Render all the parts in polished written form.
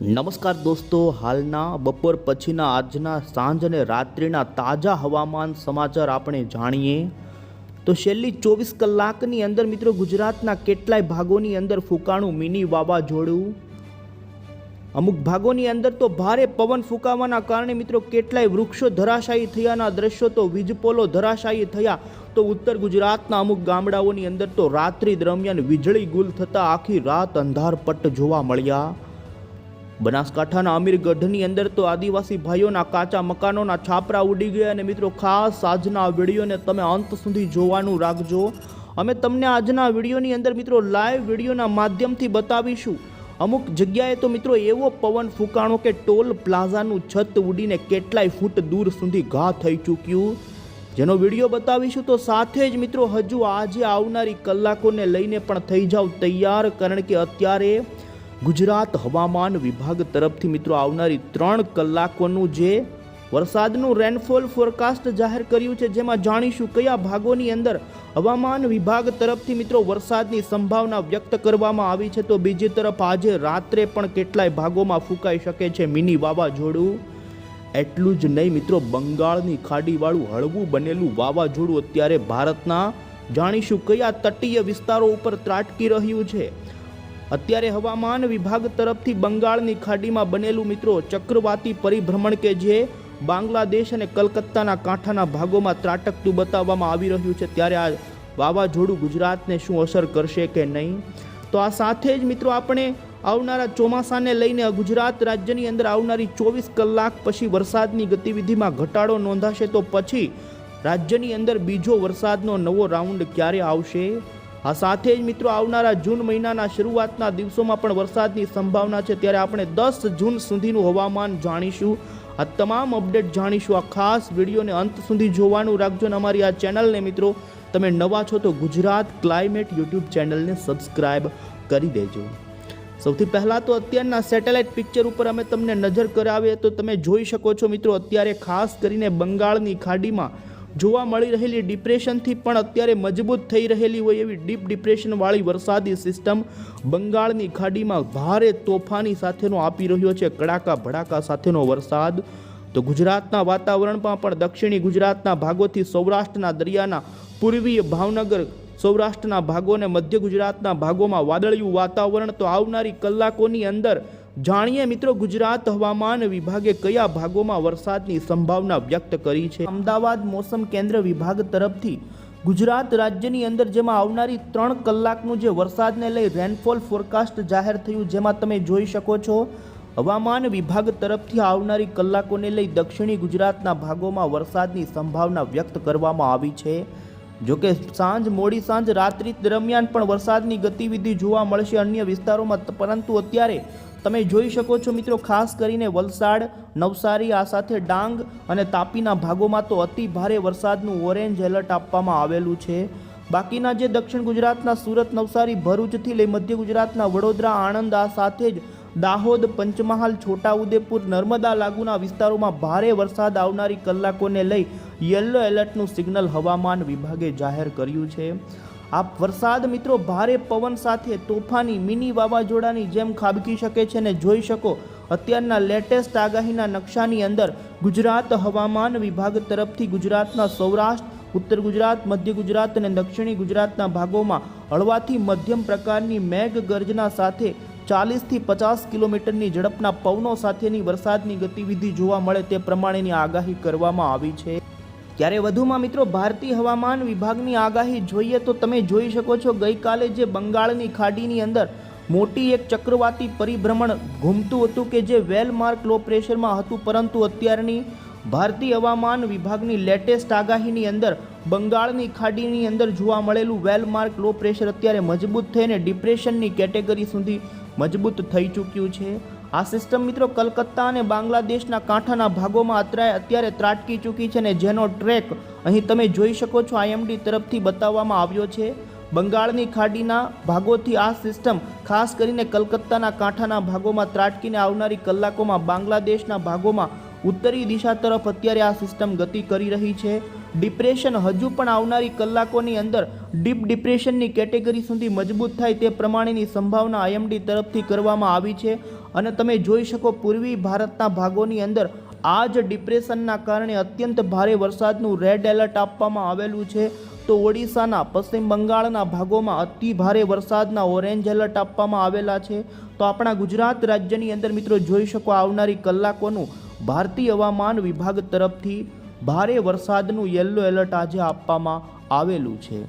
નમસ્કાર દોસ્તો, હાલના બપોર પછીના આજના સાંજ અને રાત્રિના તાજા હવામાન સમાચાર આપણે જાણીએ તો છેલ્લી 24 કલાકની અંદર મિત્રો ગુજરાતના કેટલાય ભાગોની અંદર ફૂંકાણું મિની વાવાઝોડું, અમુક ભાગોની અંદર તો ભારે પવન ફૂંકાવાના કારણે મિત્રો કેટલાય વૃક્ષો ધરાશાયી થયાના દ્રશ્યો, તો વીજપોલો ધરાશાયી થયા, તો ઉત્તર ગુજરાતના અમુક ગામડાઓની અંદર તો રાત્રિ દરમિયાન વીજળી ગુલ થતા આખી રાત અંધારપટ જોવા મળ્યા. બનાસકાંઠાના અમીરગઢની અંદર તો આદિવાસી ભાઈઓના કાચા મકાનોના છાપરા ઉડી ગયા. અને મિત્રો ખાસ આજના આ વિડીયોને તમે અંત સુધી જોવાનું રાખજો. અમે તમને આજના વિડીયોની અંદર મિત્રો લાઈવ વિડીયોના માધ્યમથી બતાવીશું. અમુક જગ્યાએ તો મિત્રો એવો પવન ફૂંકાણો કે ટોલ પ્લાઝાનું છત ઉડીને કેટલાય ફૂટ દૂર સુધી ઘા થઈ ચૂક્યું, જેનો વિડીયો બતાવીશું. તો સાથે જ મિત્રો હજુ આજે આવનારી કલાકોને લઈને પણ થઈ જાવ તૈયાર, કારણ કે અત્યારે ગુજરાત હવામાન વિભાગ તરફથી મિત્રો આવનારી 3 કલાકોનું જે વરસાદનું રેનફોલ ફોરકાસ્ટ જાહેર કર્યું છે, જેમાં જાણીશું કયા ભાગોની અંદર હવામાન વિભાગ તરફથી મિત્રો વરસાદની સંભાવના વ્યક્ત કરવામાં આવી છે. તો બીજી તરફ આજે રાત્રે પણ કેટલાય ભાગોમાં ફૂંકાઈ શકે છે મિની વાવાઝોડું. એટલું જ નહીં મિત્રો, બંગાળની ખાડીવાળું હળવું બનેલું વાવાઝોડું અત્યારે ભારતના જાણીશું કયા તટીય વિસ્તારો ઉપર ત્રાટકી રહ્યું છે. અત્યારે હવામાન વિભાગ તરફથી બંગાળની ખાડીમાં બનેલું મિત્રો ચક્રવાતી પરિભ્રમણ કે જે બાંગ્લાદેશ અને કલકત્તાના કાંઠાના ભાગોમાં ત્રાટકતું બતાવવામાં આવી રહ્યું છે, ત્યારે આ વાવાઝોડું ગુજરાતને શું અસર કરશે કે નહીં. તો આ સાથે જ મિત્રો આપણે આવનારા ચોમાસાને લઈને ગુજરાત રાજ્યની અંદર આવનારી 24 કલાક પછી વરસાદની ગતિવિધિમાં ઘટાડો નોંધાશે, તો પછી રાજ્યની અંદર બીજો વરસાદનો નવો રાઉન્ડ ક્યારે આવશે. આ સાથે જ મિત્રો આવનારા જૂન મહિનાના શરૂઆતના દિવસોમાં પણ વરસાદની સંભાવના છે, ત્યારે આપણે 10 જૂન સુધીનું હવામાન જાણીશું. આ તમામ અપડેટ જાણીશું. આ ખાસ વિડીયોને અંત સુધી જોવાનું રાખજો. અને અમારી આ ચેનલને મિત્રો તમે નવા છો તો ગુજરાત ક્લાઇમેટ યુટ્યુબ ચેનલને સબસ્ક્રાઇબ કરી દેજો. સૌથી પહેલાં તો અત્યારના સેટેલાઇટ પિક્ચર ઉપર અમે તમને નજર કરાવીએ તો તમે જોઈ શકો છો મિત્રો, અત્યારે ખાસ કરીને બંગાળની ખાડીમાં જોવા મળી રહેલી ડિપ્રેશનથી પણ અત્યારે મજબૂત થઈ રહેલી હોય એવી ડીપ ડિપ્રેશનવાળી વરસાદી સિસ્ટમ બંગાળની ખાડીમાં ભારે તોફાની સાથેનો આપી રહ્યો છે કડાકા ભડાકા સાથેનો વરસાદ. તો ગુજરાતના વાતાવરણમાં પણ દક્ષિણી ગુજરાતના ભાગોથી સૌરાષ્ટ્રના દરિયાના પૂર્વીય ભાવનગર, સૌરાષ્ટ્રના ભાગો અને મધ્ય ગુજરાતના ભાગોમાં વાદળિયું વાતાવરણ. તો આવનારી કલાકોની અંદર જાણીએ મિત્રો ગુજરાત હવામાન વિભાગે કયા ભાગોમાં વરસાદની સંભાવના વ્યક્ત કરી છે. અમદાવાદ મોસમ કેન્દ્ર વિભાગ તરફથી ગુજરાત રાજ્યની અંદર જેમાં આવનારી 3 કલાકનું જે વરસાદને લઈ રેનફોલ ફોરકાસ્ટ જાહેર થયું, જેમાં તમે જોઈ શકો છો હવામાન વિભાગ તરફથી આવનારી કલાકોને લઈ દક્ષિણી ગુજરાતના ભાગોમાં વરસાદની સંભાવના વ્યક્ત કરવામાં આવી છે. જોકે મોડી સાંજ રાત્રિ દરમિયાન પણ વરસાદની ગતિવિધિ જોવા મળશે અન્ય વિસ્તારોમાં, પરંતુ અત્યારે તમે જોઈ શકો છો મિત્રો ખાસ કરીને વલસાડ, નવસારી, આ સાથે ડાંગ અને તાપીના ભાગોમાં તો અતિ ભારે વરસાદનું ઓરેન્જ એલર્ટ આપવામાં આવેલું છે. બાકીના જે દક્ષિણ ગુજરાતના સુરત, નવસારી, ભરૂચથી લઈ મધ્ય ગુજરાતના વડોદરા, આણંદ, આ સાથે જ દાહોદ, પંચમહાલ, છોટાઉદેપુર, નર્મદા લાગુના વિસ્તારોમાં ભારે વરસાદ આવનારી કલાકોને લઈ યલો એલર્ટનું સિગ્નલ હવામાન વિભાગે જાહેર કર્યું છે. આ વરસાદ મિત્રો ભારે પવન સાથે તોફાની મિની વાવાઝોડાની જેમ ખાબકી શકે છે. અને જોઈ શકો અત્યારના લેટેસ્ટ આગાહીના નકશાની અંદર ગુજરાત હવામાન વિભાગ તરફથી ગુજરાતના સૌરાષ્ટ્ર, ઉત્તર ગુજરાત, મધ્ય ગુજરાત અને દક્ષિણી ગુજરાતના ભાગોમાં હળવાથી મધ્યમ પ્રકારની મેઘગર્જના સાથે 40 થી 50 કિલોમીટરની ઝડપના પવનો સાથેની વરસાદની ગતિવિધિ જોવા મળે તે પ્રમાણેની આગાહી કરવામાં આવી છે. ત્યારે વધુમાં મિત્રો ભારતીય હવામાન વિભાગની આગાહી જોઈએ તો તમે જોઈ શકો છો ગઈકાલે જે બંગાળની ખાડીની અંદર મોટી એક ચક્રવાતી પરિભ્રમણ ઘૂમતું હતું કે જે વેલમાર્ક લો પ્રેશરમાં હતું, પરંતુ અત્યારની ભારતીય હવામાન વિભાગની લેટેસ્ટ આગાહીની અંદર બંગાળની ખાડીની અંદર જોવા મળેલું વેલમાર્ક લો પ્રેશર અત્યારે મજબૂત થઈને ડિપ્રેશનની કેટેગરી સુધી મજબૂત થઈ ચૂક્યું છે. આ સિસ્ટમ મિત્રો કલકત્તા અને બાંગ્લાદેશના કાંઠાના ભાગોમાં અત્યારે ત્રાટકી ચૂકી છે, અને જેનો ટ્રેક અહીં તમે જોઈ શકો છો IMD તરફથી બતાવવામાં આવ્યો છે. બંગાળની ખાડીના ભાગોથી આ સિસ્ટમ ખાસ કરીને કલકત્તાના કાંઠાના ભાગોમાં ત્રાટકીને આવનારી કલાકોમાં બાંગ્લાદેશના ભાગોમાં ઉત્તરી દિશા તરફ અત્યારે આ સિસ્ટમ ગતિ કરી રહી છે. ડિપ્રેશન હજુ પણ આવનારી કલાકોની અંદર ડીપ ડિપ્રેશનની કેટેગરી સુધી મજબૂત થાય તે પ્રમાણેની સંભાવના IMD તરફથી કરવામાં આવી છે. અને તમે જોઈ શકો પૂર્વી ભારતના ભાગોની અંદર આ જ ડિપ્રેશનના કારણે અત્યંત ભારે વરસાદનું રેડ એલર્ટ આપવામાં આવેલું છે. તો ઓડિશાના, પશ્ચિમ બંગાળના ભાગોમાં અતિ ભારે વરસાદના ઓરેન્જ એલર્ટ આપવામાં આવેલા છે. તો આપણા ગુજરાત રાજ્યની અંદર મિત્રો જોઈ શકો આવનારી કલાકોનું ભારતીય હવામાન વિભાગ તરફથી ભારે વરસાદનું યલો એલર્ટ આજે આપવામાં આવેલું છે.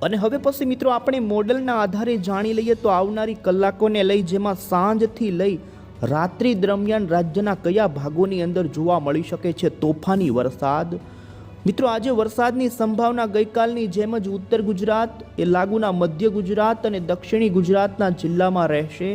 અને હવે પછી મિત્રો આપણે મોડલના આધારે જાણી લઈએ તો આવનારી કલાકોને લઈ, જેમાં સાંજથી લઈ રાત્રિ દરમિયાન રાજ્યના કયા ભાગોની અંદર જોવા મળી શકે છે તોફાની વરસાદ. મિત્રો આજે વરસાદની સંભાવના ગઈકાલની જેમ જ ઉત્તર ગુજરાત, એ લાગુના મધ્ય ગુજરાત અને દક્ષિણી ગુજરાતના જિલ્લામાં રહેશે.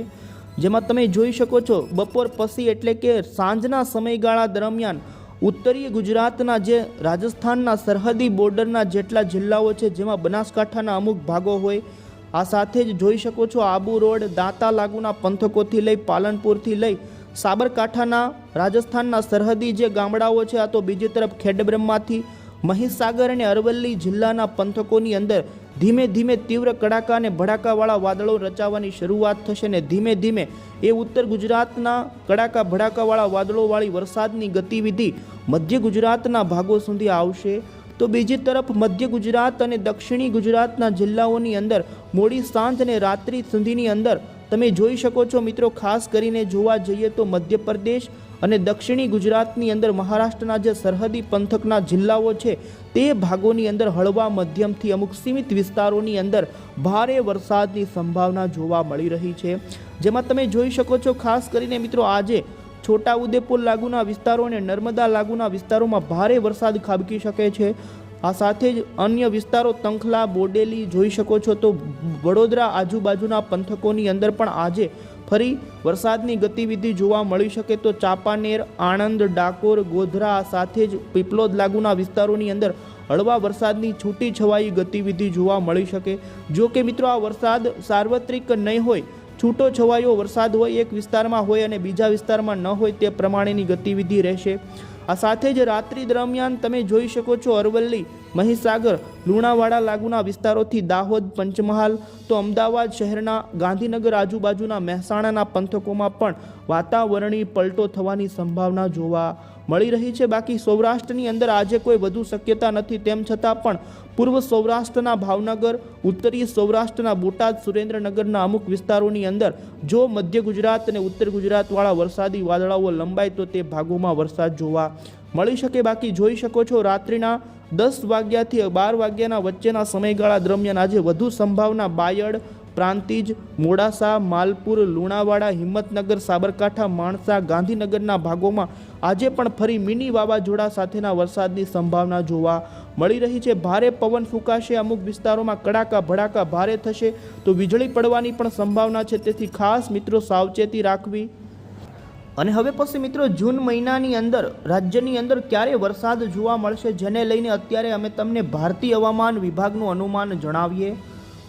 જેમાં તમે જોઈ શકો છો બપોર પછી એટલે કે સાંજના સમયગાળા દરમિયાન ઉત્તરીય ગુજરાતના જે રાજસ્થાનના સરહદી બોર્ડરના જેટલા જિલ્લાઓ છે, જેમાં બનાસકાંઠાના અમુક ભાગો હોય, આ સાથે જ જોઈ શકો છો આબુ રોડ, દાંતા લાગુના પંથકોથી લઈ પાલનપુરથી લઈ સાબરકાંઠાના રાજસ્થાનના સરહદી જે ગામડાઓ છે, આ તો બીજી તરફ ખેડબ્રહ્માથી મહીસાગર અને અરવલ્લી જિલ્લાના પંથકોની અંદર ધીમે ધીમે તીવ્ર કડાકા અને ભડાકાવાળા વાદળો રચાવાની શરૂઆત થશે ને ધીમે ધીમે એ ઉત્તર ગુજરાતના કડાકા ભડાકાવાળા વાદળોવાળી વરસાદની ગતિવિધિ મધ્ય ગુજરાતના ભાગો સુધી આવશે. તો બીજી તરફ મધ્ય ગુજરાત અને દક્ષિણી ગુજરાતના જિલ્લાઓની અંદર મોડી સાંજ અને રાત્રિ સુધીની અંદર તમે જોઈ શકો છો મિત્રો, ખાસ કરીને જોવા જઈએ તો મધ્યપ્રદેશ અને દક્ષિણી ગુજરાતની અંદર મહારાષ્ટ્રના જે સરહદી પંથકના જિલ્લાઓ છે તે ભાગોની અંદર હળવા મધ્યમથી અમુક સીમિત વિસ્તારોની અંદર ભારે વરસાદની સંભાવના જોવા મળી રહી છે. જેમાં તમે જોઈ શકો છો ખાસ કરીને મિત્રો આજે છોટાઉદેપુર લાગુના વિસ્તારો અને નર્મદા લાગુના વિસ્તારોમાં ભારે વરસાદ ખાબકી શકે છે. આ સાથે જ અન્ય વિસ્તારો તંખલા, બોડેલી જોઈ શકો છો. તો વડોદરા આજુબાજુના પંથકોની અંદર પણ આજે ફરી વરસાદની ગતિવિધિ જોવા મળી શકે. તો ચાંપાનેર, આણંદ, ડાકોર, ગોધરા સાથે જ પીપલોદ લાગુના વિસ્તારોની અંદર હળવા વરસાદની છૂટી છવાઈ ગતિવિધિ જોવા મળી શકે. જો કે મિત્રો આ વરસાદ સાર્વત્રિક નહીં હોય, છૂટો છવાયો વરસાદ હોય, એક વિસ્તારમાં હોય અને બીજા વિસ્તારમાં ન હોય તે પ્રમાણેની ગતિવિધિ રહેશે. આ સાથે જ રાત્રિ દરમિયાન તમે જોઈ શકો છો અરવલ્લી, મહીસાગર, લુણાવાડા લાગુના વિસ્તારોથી દાહોદ, પંચમહાલ, તો અમદાવાદ શહેરના, ગાંધીનગર આજુબાજુના મહેસાણાના પંથકોમાં પણ વાતાવરણીય પલટો થવાની સંભાવના જોવા મળી રહી છે. બાકી સૌરાષ્ટ્રની અંદર આજે કોઈ વધુ શક્યતા નથી. તેમ છતાં પણ પૂર્વ સૌરાષ્ટ્રના ભાવનગર, ઉત્તરીય સૌરાષ્ટ્રના બોટાદ, સુરેન્દ્રનગરના અમુક વિસ્તારોની અંદર જો મધ્ય ગુજરાત અને ઉત્તર ગુજરાતવાળા વરસાદી વાદળાઓ લંબાય તો તે ભાગોમાં વરસાદ જોવા મળી શકે. બાકી જોઈ શકો છો રાત્રિના 10 વાગ્યાથી 12 વાગ્યાના વચ્ચેના સમયગાળા દરમિયાન આજે વધુ સંભાવના બાયડ, પ્રાંતિજ, મોડાસા, માલપુર, લુણાવાડા, હિંમતનગર, સાબરકાંઠા, માણસા, ગાંધીનગરના ભાગોમાં આજે પણ ફરી મિની વાવાઝોડા સાથેના વરસાદની સંભાવના જોવા મળી રહી છે. ભારે પવન ફૂંકાશે, અમુક વિસ્તારોમાં કડાકા ભડાકા ભારે થશે, તો વીજળી પડવાની પણ સંભાવના છે. તેથી ખાસ મિત્રો સાવચેતી રાખવી. અને હવે પછી મિત્રો જૂન મહિનાની અંદર રાજ્યની અંદર ક્યારે વરસાદ જોવા મળશે, જેને લઈને અત્યારે અમે તમને ભારતીય હવામાન વિભાગનું અનુમાન જણાવીએ.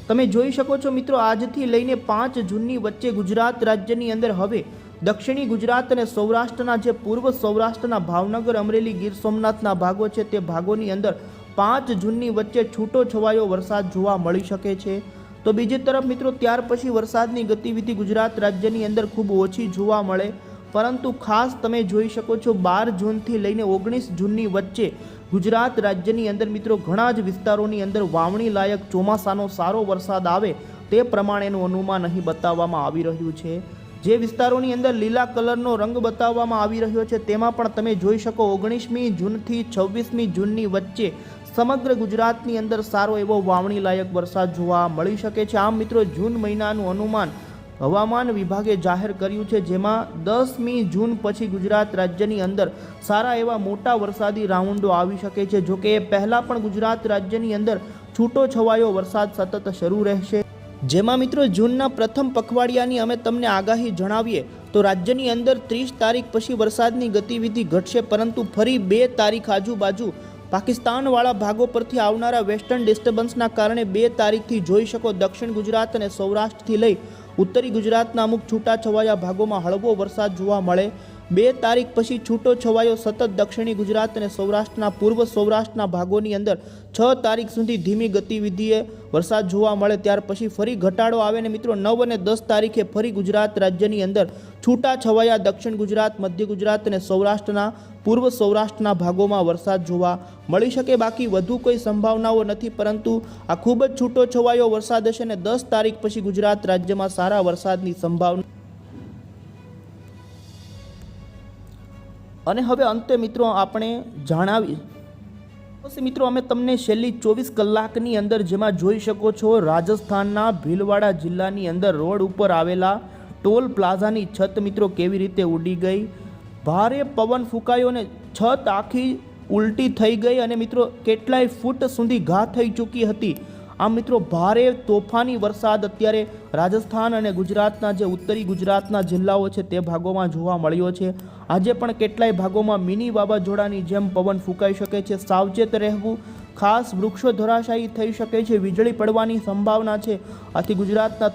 તમે જોઈ શકો છો મિત્રો આજથી લઈને 5 જૂનની વચ્ચે ગુજરાત રાજ્યની અંદર હવે દક્ષિણી ગુજરાત અને સૌરાષ્ટ્રના જે પૂર્વ સૌરાષ્ટ્રના ભાવનગર, અમરેલી, ગીર સોમનાથના ભાગો છે તે ભાગોની અંદર 5 જૂનની વચ્ચે છૂટો છવાયો વરસાદ જોવા મળી શકે છે. તો બીજી તરફ મિત્રો ત્યાર પછી વરસાદની ગતિવિધિ ગુજરાત રાજ્યની અંદર ખૂબ ઓછી જોવા મળે. પરંતુ ખાસ તમે જોઈ શકો છો 12 જૂનથી લઈને 19 જૂનની વચ્ચે ગુજરાત રાજ્યની અંદર મિત્રો ઘણા જ વિસ્તારોની અંદર વાવણી લાયક ચોમાસાનો સારો વરસાદ આવે તે પ્રમાણેનું અનુમાન અહીં બતાવવામાં આવી રહ્યું છે. જે વિસ્તારોની અંદર લીલા કલરનો રંગ બતાવવામાં આવી રહ્યો છે તેમાં પણ તમે જોઈ શકો 19મી જૂનથી 26મી જૂનની વચ્ચે સમગ્ર ગુજરાતની અંદર સારો એવો વાવણી લાયક વરસાદ જોવા મળી શકે છે. આમ મિત્રો જૂન મહિનાનું અનુમાન હવામાન વિભાગે જાહેર કર્યું છે, જેમાં 10મી જૂન પછી ગુજરાત રાજ્યની અંદર સારા એવા મોટા વરસાદી રાઉન્ડો આવી શકે છે. જોકે એ પહેલાં પણ ગુજરાત રાજ્યની અંદર છૂટો છવાયો વરસાદ સતત શરૂ રહેશે. જેમાં મિત્રો જૂનના પ્રથમ પખવાડિયાની અમે તમને આગાહી જણાવીએ તો રાજ્યની અંદર 30 તારીખ પછી વરસાદની ગતિવિધિ ઘટશે, પરંતુ ફરી 2 તારીખ આજુબાજુ પાકિસ્તાનવાળા ભાગો પરથી આવનારા વેસ્ટર્ન ડિસ્ટર્બન્સના કારણે 2 તારીખથી જોઈ શકો દક્ષિણ ગુજરાત અને સૌરાષ્ટ્રથી લઈ ઉત્તરી ગુજરાતના અમુક છૂટાછવાયા ભાગોમાં હળવો વરસાદ જોવા મળે. 2 તારીખ પછી છૂટો છવાયો સતત દક્ષિણી ગુજરાત અને સૌરાષ્ટ્રના પૂર્વ સૌરાષ્ટ્રના ભાગોની અંદર 6 તારીખ સુધી ધીમી ગતિવિધિએ વરસાદ જોવા મળે, ત્યાર પછી ફરી ઘટાડો આવે ને મિત્રો 9 અને 10 તારીખે ફરી ગુજરાત રાજ્યની અંદર છૂટા છવાયા દક્ષિણ ગુજરાત, મધ્ય ગુજરાત અને સૌરાષ્ટ્રના પૂર્વ સૌરાષ્ટ્રના ભાગોમાં વરસાદ જોવા મળી શકે. બાકી વધુ કોઈ સંભાવનાઓ નથી, પરંતુ આ ખૂબ જ છૂટો છવાયો વરસાદ હશે અને 10 તારીખ પછી ગુજરાત રાજ્યમાં સારા વરસાદની સંભાવના. અને હવે અંતે મિત્રો આપણે જણાવી મિત્રો અમે તમને છેલ્લી 24 કલાકની અંદર જેમાં જોઈ શકો છો રાજસ્થાનના ભીલવાડા જિલ્લાની અંદર રોડ ઉપર આવેલા ટોલ પ્લાઝાની છત મિત્રો કેવી રીતે ઉડી ગઈ, ભારે પવન ફૂંકાયો અને છત આખી ઉલટી થઈ ગઈ અને મિત્રો કેટલાય ફૂટ સુધી ઘા થઈ ચૂકી હતી. આમ મિત્રો ભારે તોફાની વરસાદ અત્યારે રાજસ્થાન અને ગુજરાતના જે ઉત્તરી ગુજરાતના જિલ્લાઓ છે તે ભાગોમાં જોવા મળ્યો છે. આજે પણ કેટલાય ભાગોમાં મિની વાવાઝોડાની જેમ પવન ફૂંકાઈ શકે છે. સાવચેત રહેવું, ખાસ વૃક્ષો ધરાશાયી થઈ શકે છે, વીજળી પડવાની સંભાવના છે. આથી ગુજરાતના